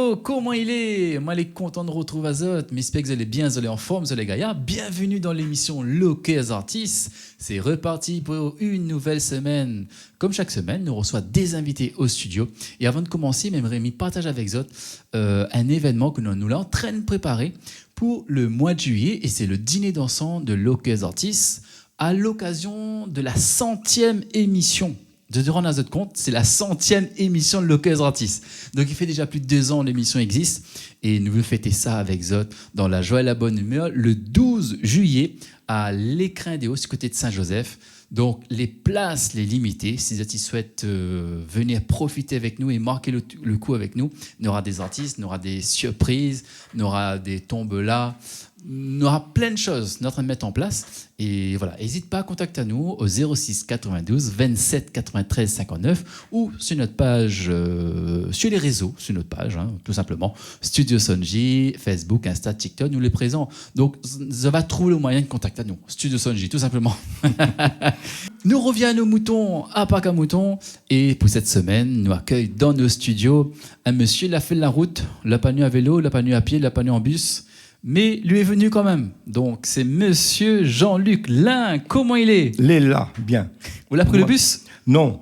Yo, comment il est? Moi, je suis content de retrouver Azot. J'espère que vous allez bien, vous allez en forme, vous allez gaillard. Bienvenue dans l'émission Loquez Artistes. C'est reparti pour une nouvelle semaine. Comme chaque semaine, nous reçoit des invités au studio. Et avant de commencer, j'aimerais partager avec Zot un événement que nous l'avons en train de préparer pour le mois de juillet. Et c'est le dîner dansant de Loquez Artistes à l'occasion de la 100e émission. De te rendre à votre compte, c'est la 100e émission de Loquez Artistes. Donc il fait déjà plus de 2 ans que l'émission existe et nous voulons fêter ça avec Zot dans la joie et la bonne humeur le 12 juillet à l'Écrin des Hauts, du côté de Saint-Joseph. Donc les places, les limitées. Si Zot souhaite venir profiter avec nous et marquer le coup avec nous, il y aura des artistes, il y aura des surprises, il y aura des tombolas. On aura plein de choses nous en train de mettre en place. Et voilà, n'hésite pas à contacter nous au 06 92 27 93 59 ou sur notre page, sur les réseaux, sur notre page, tout simplement. Studio Sonji, Facebook, Insta, TikTok, nous les présents. Donc, ça va trouver le moyen de contacter nous. Studio Sonji, tout simplement. Nous revient à nos moutons, à Parc à Moutons. Et pour cette semaine, nous accueillons dans nos studios un monsieur, il a fait la route, il n'a pas nu à vélo, il n'a pas nu à pied, il n'a pas nu en bus. Mais lui est venu quand même. Donc, c'est monsieur Jean-Luc Lin. Comment il est? Il est là, bien. Vous l'avez pris le bus? Non.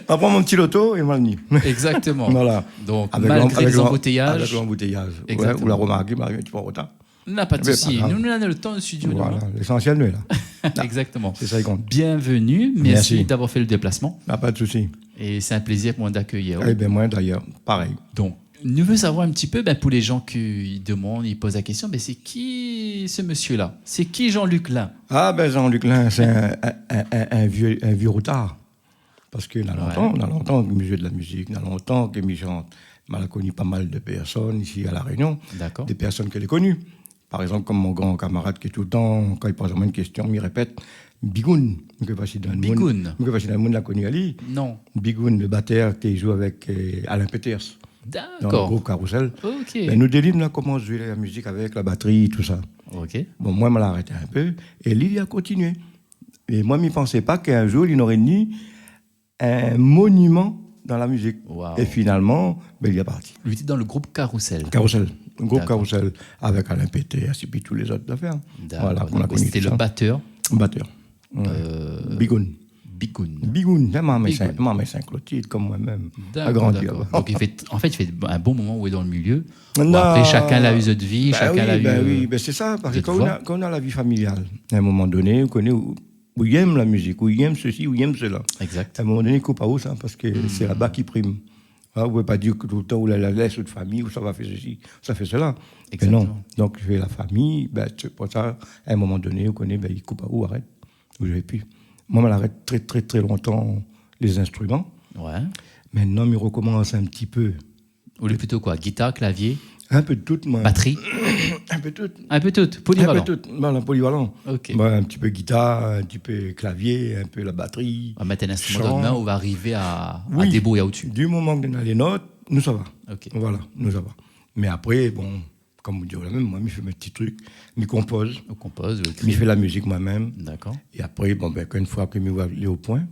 On prend mon petit loto et on va venir. Exactement. Voilà. Donc, malgré les embouteillages. Avec l'embouteillage. Ouais, vous la remarquez, un petit peu en retard. N'a pas de souci. Nous avons le temps de studio. Voilà, l'essentiel, nous est là. Exactement. C'est ça qui compte. Bienvenue. Merci d'avoir fait le déplacement. Pas de souci. Et c'est un plaisir pour moi d'accueillir. Eh bien, moi d'ailleurs, pareil. Donc, nous voulons savoir un petit peu, pour les gens qui demandent, ils posent la question, c'est qui ce monsieur-là? C'est qui Jean-Luc Lin? Ah ben Jean-Luc Lin, c'est un vieux routard. Parce qu'il a longtemps que milieu de la musique, il a longtemps que chante. Il a connu pas mal de personnes ici à La Réunion. D'accord. Des personnes qu'elle a connues. Par exemple, comme mon grand camarade qui est tout le temps, quand il pose une question, il répète Bigoun. Bigoun. Bigoun l'a connu Ali. Non. Bigoun, le batteur qui joue avec Alain Peters. D'accord. Dans le groupe Carousel. Ok. Ben, nous délivres là comment jouer la musique avec la batterie, tout ça. Ok. Bon, moi, je l'ai arrêté un peu. Et lui, il a continué. Et moi, je ne pensais pas qu'un jour, il aurait ni un monument dans la musique. Wow. Et finalement, ben, il est parti. Lui était dans le groupe Carousel. Carousel. Le groupe D'accord. Carousel. Avec Alain Peters et puis tous les autres affaires. D'accord. Voilà, qu'on a connu. C'était le batteur. Batteur. Bigoun. Bigoun. Bigoun, maman Saint-Clotilde, comme moi-même. Agrandi. Donc, il fait un bon moment où il est dans le milieu. Bon, après, chacun a eu de vie, chacun a eu. Oui, c'est ça, parce que quand on a la vie familiale, à un moment donné, on connaît où il aime la musique, où il aime ceci, où il aime cela. Exact. À un moment donné, il ne coupe pas où ça, parce que c'est là-bas qui prime. Vous ne pouvez pas dire que tout le temps, où la laisse de famille, où ça va faire ceci, ça fait cela. Exactement. Mais non. Donc, je fais la famille, c'est pour ça, à un moment donné, on connaît, il ne coupe pas où, arrête. Vous n'avez plus. Moi, je l'arrête très, très, très longtemps, les instruments. Ouais. Maintenant, je recommence un petit peu. Ou plutôt quoi? Guitare, clavier? Un peu de tout, moi. Batterie? Un peu de tout. Un peu tout. Polyvalent? Un peu tout. Voilà, polyvalent. Ok. Un petit peu guitare, un petit peu clavier, un peu la batterie. On va mettre un instrument dans la main, on va arriver à Oui. débrouiller au-dessus. Du moment que nous avons les notes, nous ça va. Ok. Voilà, nous ça va. Mais après, bon, comme vous dites la même, moi, je fais mes petits trucs, je compose, On compose, on je écrit. fais la musique moi-même. D'accord. Et après, une fois que je vais aller au point,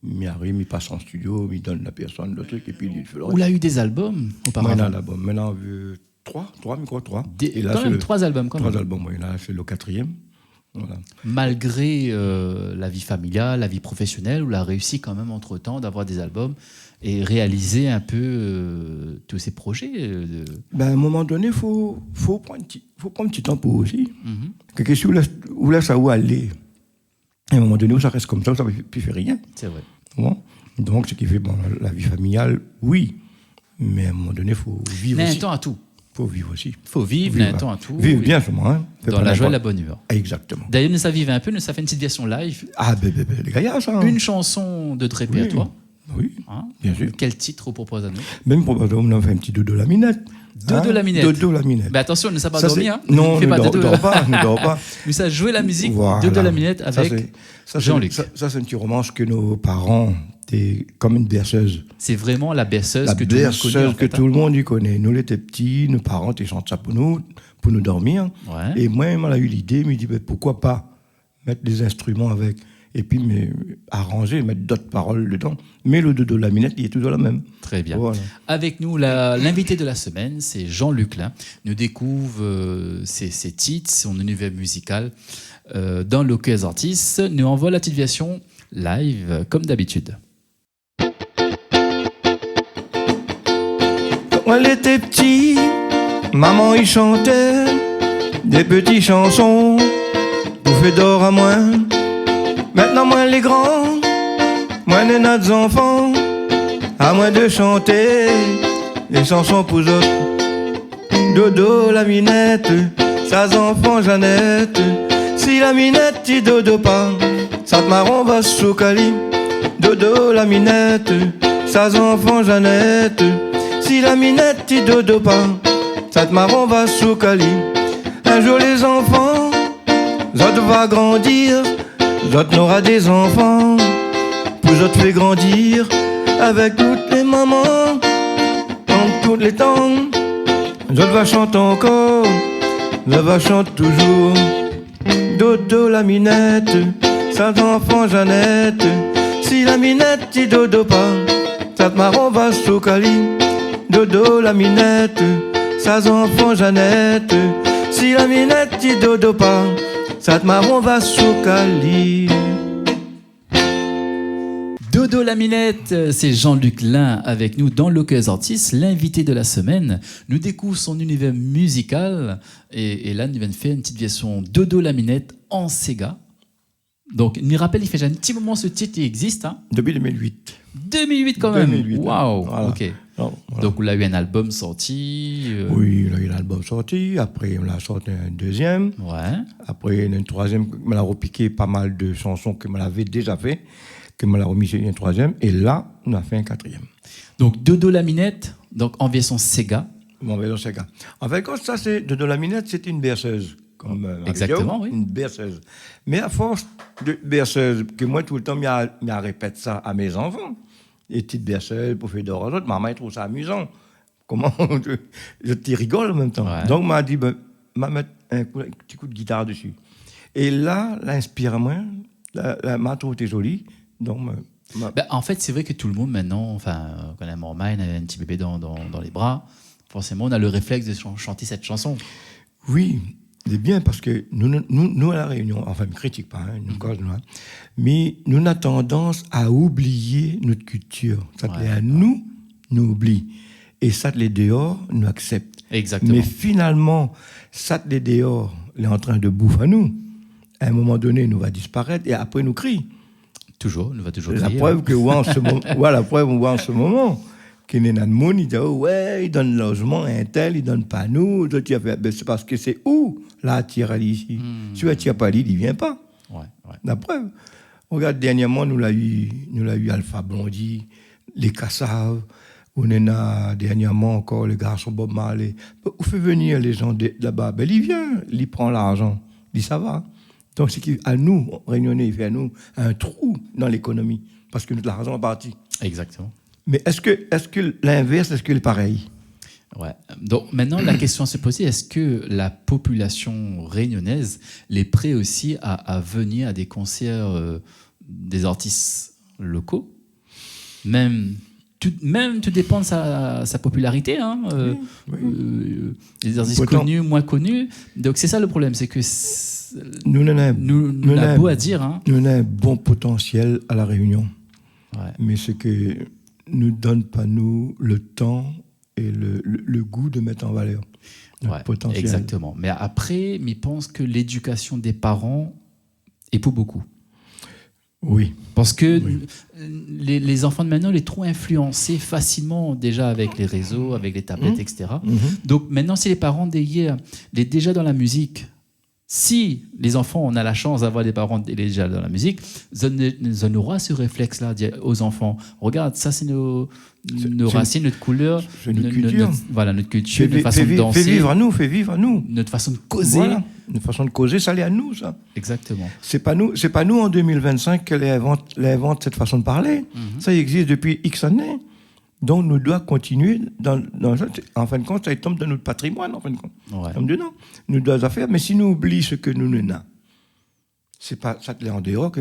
je passe en studio, je donne la personne le truc, et puis il fait le reste. Vous avez eu des albums auparavant? Maintenant, trois. Et là, quand même 3 albums, quand même. 3 albums, oui. Là, c'est le 4e. Voilà. Malgré la vie familiale, la vie professionnelle, vous avez réussi quand même entre-temps d'avoir des albums et réaliser un peu tous ces projets À un moment donné, il faut prendre un petit temps pour aussi. Quelque chose où là, ça va aller. À un moment donné, où ça reste comme ça ne plus faire rien. C'est vrai. Bon. Donc, ce qui fait la vie familiale, oui. Mais à un moment donné, il faut vivre Mais aussi. un temps à tout. Il faut vivre aussi. Il faut vivre, un temps à tout. Vivre bien, sûrement. Hein. Dans la joie et la bonne humeur. Exactement. D'ailleurs, nous ça vivait un peu, nous ça fait une petite version live. Ah, les gars, ça. Une chanson de répertoire. Oui, Hein? bien sûr. Quel titre vous propose à nous? Même pour on a fait un petit dodo la minette. Dodo la minette. Dodo la minette. Mais attention, ne s'est pas Ça, dormi. c'est- Hein. Non, ne fais ne pas dors dodo. pas. Ne dors pas. Nous ça joué la musique Voilà. Dodo la minette avec Ça, c'est- Jean-Luc. Ça, c'est une petite romance que nos parents, étaient comme une berceuse. C'est vraiment la berceuse La que tout le monde berceuse connaît. En que fait, tout le monde y connaît. Nous, les étions petits, nos parents, ils chantent ça pour nous dormir. Ouais. Et moi, on a eu l'idée, je me dit, pourquoi pas mettre des instruments avec. et puis arranger, mettre d'autres paroles dedans. Mais le dodo la minette, il est toujours le même. Très bien. Voilà. Avec nous, l'invité de la semaine, c'est Jean-Luc Lin. Nous découvre ses titres, son univers musical dans l'Occasion Artistes. Nous envoie la petite version live, comme d'habitude. Quand elle était petit, maman y chantait des petites chansons pour faire d'or à moi. Maintenant moi les grands, moi les notre enfants, à moi de chanter les chansons pour autres. Dodo la minette, sa enfant Jeannette. Si la minette dit dodo pas, ça te marron va sous cali. Dodo la minette, sa enfant Jeannette. Si la minette dit dodo pas, ça te marron va sous cali. Un jour les enfants, zot va grandir, zot n'aura des enfants, pour zot fait grandir avec toutes les mamans, dans tous les temps. Zot va chanter encore, zot va chanter toujours. Dodo la minette, sa enfant Jeannette. Si la minette dit dodo pas, ça te marron va sous cali. Dodo la minette, sa enfant Jeannette. Si la minette dit dodo pas, ça te marron va sous cali. Dodo la minette, c'est Jean-Luc Lin avec nous dans l'Occasion Artistes, l'invité de la semaine. Nous découvrons son univers musical et là, nous venons de faire une petite version Dodo la minette en Sega. Donc, il me rappelle, il fait déjà un petit moment ce titre, il existe. Hein. Depuis 2008. 2008 quand même. 2008, Waouh. voilà. Ok. Non, voilà. Donc, il a eu un album sorti. Oui, il a eu l'album sorti. Après, on l'a sorti un deuxième. Ouais. Après, un troisième. On a repiqué pas mal de chansons que on avait déjà fait, que on a remis sur un troisième. Et là, on a fait un quatrième. Donc, Dodo la minette, donc en version Sega. Bon, mais dans ces cas. En fait, quand ça, c'est de la minette, c'était une berceuse. Comme, exactement, oui. Une berceuse. Mais à force de berceuse, que moi, tout le temps, je répète ça à mes enfants. Les petites berceuses pour faire d'or aux autres, maman, elle trouve ça amusant. Comment je te rigole en même temps. Ouais. Donc, m'a dit, m'a mettre un petit coup de guitare dessus. Et là, l'inspire-moi, m'a trouvé jolie. Donc, En fait, c'est vrai que tout le monde maintenant, quand on a un un petit bébé dans les bras, forcément, on a le réflexe de chanter cette chanson. Oui, c'est bien parce que nous à La Réunion, enfin, je ne critique pas, nous, mais nous avons tendance à oublier notre culture. Ça te l'est à nous oublie. Et ça te l'est dehors, nous accepte. Exactement. Mais finalement, ça te l'est dehors, il est en train de bouffer à nous. À un moment donné, nous va disparaître et après nous crie. Toujours, nous va toujours La crier. preuve que en ce moment, la preuve on voit en ce moment. Qu'il y a de monde, il dit ouais, il donne logement à un tel, il donne pas nous. C'est parce que c'est où là attire ici. Si tu attires pas il vient pas. Ouais. La preuve. Regarde dernièrement nous l'a eu Alpha Blondy, les Cassaves. On en a dernièrement encore le garçon Bob Marley. Où fait venir les gens là-bas? Ben il vient, il prend l'argent, il dit ça va. Donc c'est qu'à nous, Réunionnais, il fait à nous un trou dans l'économie parce que l'argent est parti. Exactement. Mais est-ce que l'inverse, est-ce que c'est pareil? Ouais. Donc maintenant, la question à se poser, est-ce que la population réunionnaise l'est prête aussi à venir à des concerts des artistes locaux? Même tout dépend de sa popularité. Hein. Les artistes connus, moins connus. Donc c'est ça le problème, c'est que nous avons beau à dire. Hein. Nous avons un bon potentiel à La Réunion. Ouais. Mais c'est que ne donne pas nous le temps et le goût de mettre en valeur notre potentiel. Exactement. Mais après, je pense que l'éducation des parents est pour beaucoup. Oui. Parce que les enfants de maintenant, les trop influencés facilement déjà avec les réseaux, avec les tablettes, etc. Donc maintenant, si les parents d'hier, les déjà dans la musique, si les enfants, on a la chance d'avoir des parents déjà dans la musique, on aura ce réflexe-là aux enfants. Regarde, ça c'est nos racines, notre couleur, notre culture. Notre culture, notre façon de danser. Fais vivre à nous. Notre façon de causer. Voilà. Notre façon de causer, ça l'est à nous, ça. Exactement. C'est pas nous en 2025 qu'elle invente cette façon de parler. Ça existe depuis X années. Donc, nous devons continuer en fin de compte, ça tombe dans notre patrimoine, en fin de compte. Ouais. Comme dedans. Nous devons faire, mais si nous oublions ce que nous n'avons, c'est pas ça te l'est en dehors que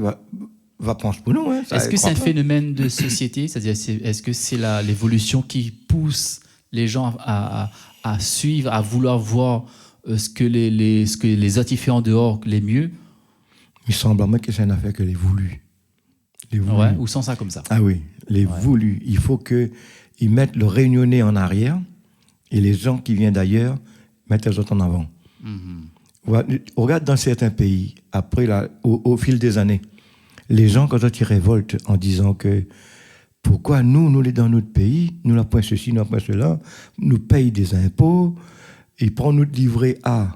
va prendre pour nous. Hein, ça, Est-ce que c'est un crois pas. phénomène de société? C'est-à-dire, est-ce que c'est l'évolution qui pousse les gens à suivre, à vouloir voir ce que les autres y font en dehors les mieux? Il semble à moi que c'est une affaire que les voulus. Les voulus. Ouais, ou sans ça comme ça? Ah oui, les voulus. Il faut qu'ils mettent le réunionnais en arrière et les gens qui viennent d'ailleurs mettent les autres en avant. Voilà, regarde dans certains pays, après, au fil des années, les gens, quand ils révoltent en disant que pourquoi nous dans notre pays, nous la point ceci, nous la point cela, nous payons des impôts, ils prennent notre livret A.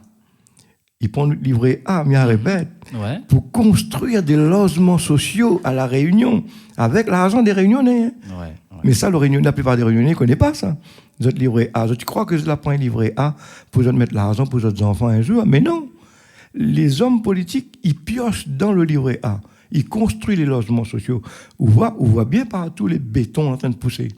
Ils prennent notre livret A, mais répète, Ouais. pour construire des logements sociaux à La Réunion, avec l'argent des Réunionnais. Hein. Ouais. Mais ça, la plupart des Réunionnais ne connaissent pas ça. Vous êtes livret A. Tu crois que je la prends livret A pour mettre l'argent pour les autres enfants un jour? Mais non. Les hommes politiques, ils piochent dans le livret A. Ils construisent les logements sociaux. On voit bien partout les bétons en train de pousser.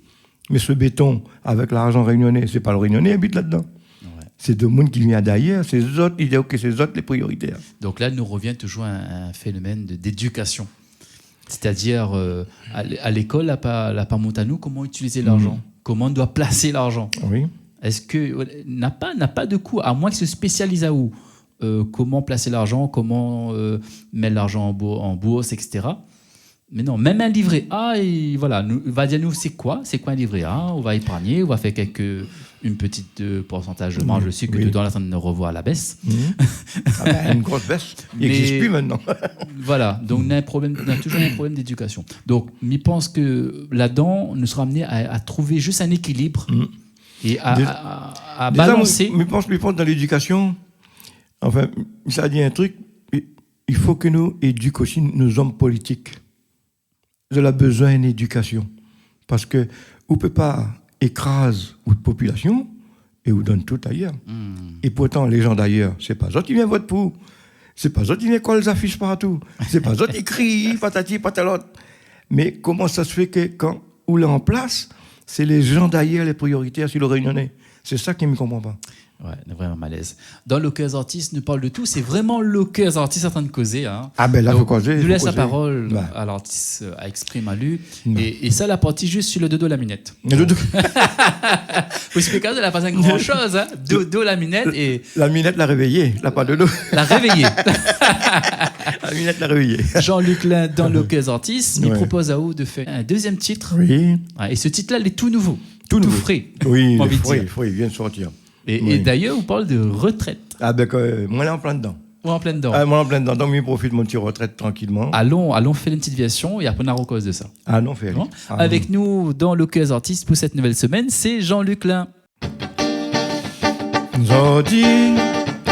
Mais ce béton, avec l'argent réunionnais, c'est pas le Réunionnais qui habite là-dedans. Ouais. C'est de monde qui vient d'ailleurs. C'est eux autres, ils disent que c'est eux autres les prioritaires. Donc là, nous revient toujours un phénomène d'éducation. C'est-à-dire, à l'école, la Pamontanou, comment utiliser l'argent? Comment on doit placer l'argent? Oui. Est-ce que n'a pas de cours, à moins qu'il se spécialise à où? Comment placer l'argent, comment mettre l'argent en bourse, etc. Mais non, même un livret A, voilà, va dire nous c'est quoi un livret A? On va épargner, on va faire une petite pourcentage de marge dessus que tu dois l'attendre de revoir à la baisse. Une grosse baisse. Il n'existe plus maintenant. Voilà, donc on a toujours un problème d'éducation. Donc, je pense que là-dedans, on sera amené à trouver juste un équilibre et à balancer. Je pense dans l'éducation, enfin, ça dit un truc, il faut que nous éduquions aussi nos hommes politiques. Ils ont besoin d'une éducation. Parce que on ne peut pas écraser une population et on donne tout ailleurs. Et pourtant, les gens d'ailleurs, ce n'est pas eux qui viennent voter pour. Ce n'est pas eux qui viennent coller les affiches partout. Ce n'est pas eux qui crient, patati, patalot. Mais comment ça se fait que quand on est en place, c'est les gens d'ailleurs les prioritaires sur le Réunionnais? C'est ça qui ne me comprend pas. Ouais, vraiment malaise. Dans le Cœur Artistes, nous parle de tout. C'est vraiment le Cœur Artistes en train de causer. Hein. Ah ben là, il faut causer. Nous laisse la parole à l'artiste, à exprimer à lui. Et ça, la partie juste sur le dodo la minette. Le dodo. Vous expliquez, elle n'a pas grand chose. Hein. Dodo la minette et. La minette l'a réveillée, la pas de dodo. La réveillée. La minette l'a réveillée. Jean-Luc Lin, dans le Cœur Artistes, il propose à vous de faire un deuxième titre. Oui. Et ce titre-là, il est tout nouveau. Tout frais. Oui, il vient de sortir. Et d'ailleurs, on parle de retraite. Ah ben, moi, là, en plein dedans. Ou en plein dedans. Moi, en plein dedans. Donc, je profite de mon petit retraite tranquillement. Allons faire une petite version et après, on a cause de ça. Ah non, fait. Bon. Avec nous, dans le Cœur Artistes, pour cette nouvelle semaine, c'est Jean-Luc Lin. Jodi,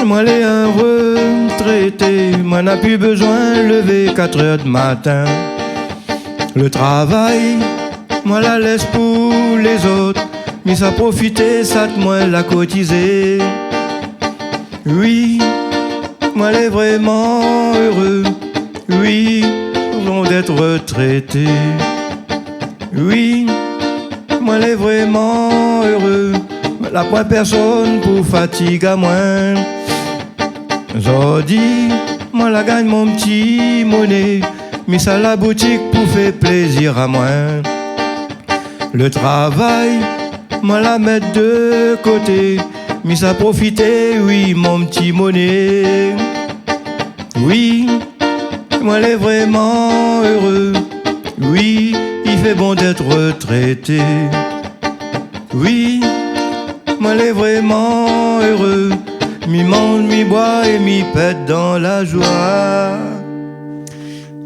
moi, les retraité, moi, n'a plus besoin de lever 4 heures du matin. Le travail, moi, la laisse pour les autres. Mais ça profiter, ça te moins la cotiser. Oui, moi les vraiment heureux. Oui, vont d'être retraité. Oui, moi les vraiment heureux. La point personne pour fatigue à moins. Jodi, moi la gagne mon petit monnaie. Mais ça la boutique pour faire plaisir à moi. Le travail, moi la mettre de côté, mais ça profiter, oui, mon petit monnaie. Oui, moi les vraiment heureux. Oui, il fait bon d'être retraité. Oui, moi les vraiment heureux. Mi mange, mi boit et mi pète dans la joie.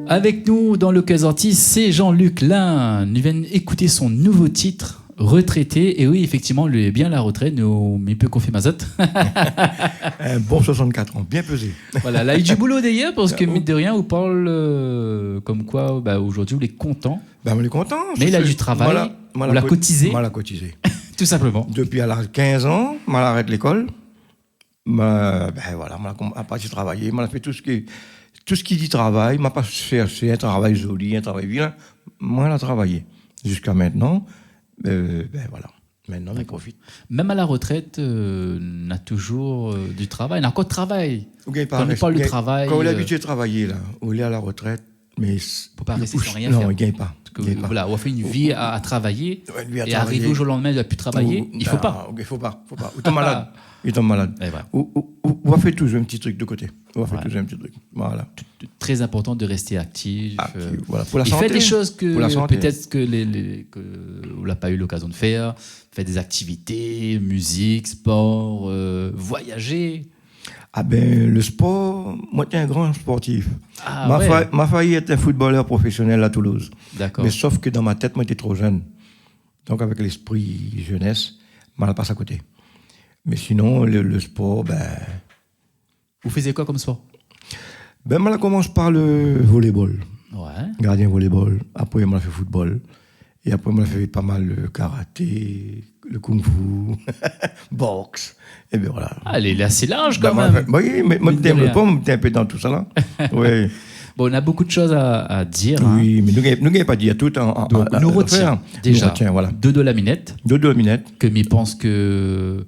Avec nous, dans le Cœur Artistes, c'est Jean-Luc Lin. Nous venons écouter son nouveau titre. Retraité, et oui, effectivement, lui est bien à la retraite, mais il peut confier Mazotte. Un bon 64 ans, bien pesé. Voilà, là, il y a du boulot d'ailleurs, parce que, mine de rien, on parle comme quoi, aujourd'hui, on est content. On est content. Mais il a du travail, on l'a cotisé. On l'a cotisé. Tout simplement. Depuis à l'âge de 15 ans, on arrête l'école. Voilà, on a pas travailler, on a fait tout ce qui dit travail, on n'a pas cherché un travail joli, un travail vilain. Moi, on a travaillé. Jusqu'à maintenant. Voilà, maintenant on profite. Même à la retraite, on a toujours du travail, on a encore de travail. Quand on parle de travail. Quand on est habitué de travailler, là, on est à la retraite, Mais Faut pas rester sans rien non, faire. il gagne pas. Parce que, voilà, on a fait une vie à travailler et arriver au jour au lendemain, il ne doit plus travailler. Il faut pas. Il faut pas. Il tombe malade. Il tombe malade. Et voilà. On va faire toujours un petit truc de côté. On va faire toujours un petit truc. Voilà. Très important de rester actif. Voilà. Pour la Il santé. fait des choses que Pour la santé. peut-être que on n'a pas eu l'occasion de faire. Fait des activités, musique, sport, voyager. Ah ben, le sport, moi, j'étais un grand sportif. Ah ouais. Ma failli être un footballeur professionnel à Toulouse. D'accord. Mais sauf que dans ma tête, moi, j'étais trop jeune. Donc, avec l'esprit jeunesse, je passe à côté. Mais sinon, le sport, ben... Vous faisiez quoi comme sport? Ben, moi, je commence par le volleyball. Ouais. Gardien volleyball. Après, moi, j'ai fait football. Et après, moi, j'ai fait pas mal le karaté, le kung-fu, boxe. Et bien voilà. Ah, elle est assez large quand Ben, même. oui, mais moi, j'étais un peu dans tout ça, là. Oui. Bon, on a beaucoup de choses à dire. Oui, mais nous n'avons pas dit à tout. Donc, nous retenons déjà voilà. Dodo la Minette, Dodo Minette. que je pense que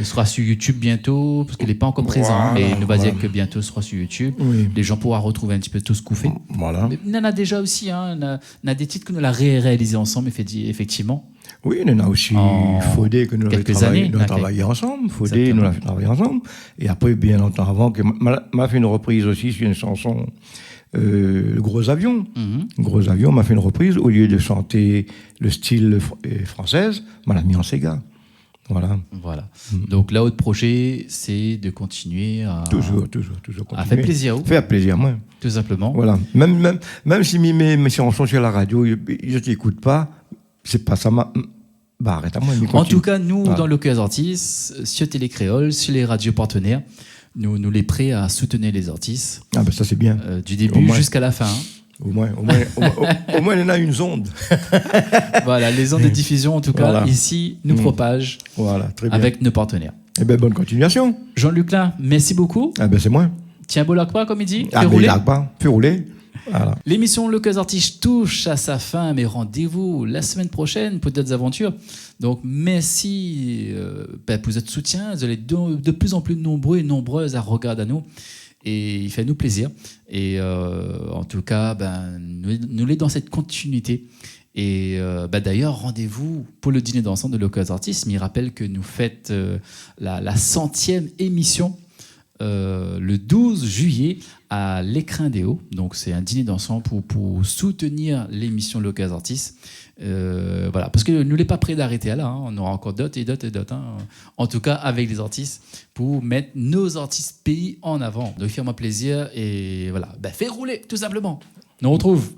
sera sur YouTube bientôt, parce qu'il n'est pas encore présent, Voilà, mais il nous va dire voilà. que bientôt sera sur YouTube. Oui. Les gens pourront retrouver un petit peu tout ce qu'on fait. Voilà. Mais on en a déjà aussi, hein, on a des titres que nous avons réalisés ensemble, effectivement. Oui, on a aussi En Faudé que nous avons quelques travaillé, années, nous avons ok. travaillé ensemble. Faudé, Exactement. nous avons travaillé ensemble. Et après, bien longtemps avant, que m'a fait une reprise aussi sur une chanson, le Gros Avion. Mhm. Gros Avion m'a fait une reprise. Au lieu de chanter le style française, m'a l'a mis en Sega. Voilà. Voilà. Donc là, autre projet, c'est de continuer à Toujours à continuer. faire plaisir, Faire plaisir, moi. tout simplement. Voilà. Même si mes chansons sur la radio, ils ne t'écoutent pas, c'est pas ça. Bah, arrête à moi. En tout cas, nous, Voilà. dans le Cœur Artistes, sur Télécréole, sur les radios partenaires, nous les prêts à soutenir les artistes Ah, ben ça, c'est bien. du Au début moins. jusqu'à la fin. Au moins, il y en a une onde. Voilà, les ondes de diffusion, en tout cas, Voilà. ici, nous propagent Voilà, très bien. avec nos partenaires. Eh bien, bonne continuation. Jean-Luc Lin, merci beaucoup. Ah ben, c'est moi. Tiens, beau lac pas, comme il dit. Ah Fais ben, rouler. il largue pas. Fais rouler. Voilà. L'émission Le Cœur Artistes touche à sa fin, mais rendez-vous la semaine prochaine pour d'autres aventures. Donc, merci pour votre soutien. Vous êtes de plus en plus nombreux et nombreuses à regarder à nous. Et il fait nous plaisir. Et en tout cas, nous sommes dans cette continuité. Et d'ailleurs, rendez-vous pour le dîner dansant de Le Cœur Artistes. Mais il rappelle que nous fêtons la 100e émission le 12 juillet à l'Écrin des Hauts. Donc, c'est un dîner dansant pour soutenir l'émission Le Cœur Artistes. Voilà, parce que nous ne sommes pas prêts d'arrêter là. On aura encore d'autres et d'autres et d'autres. En tout cas, avec les artistes, pour mettre nos artistes pays en avant. Donc, fais-moi plaisir et voilà. Fais rouler, tout simplement. Nous on retrouve.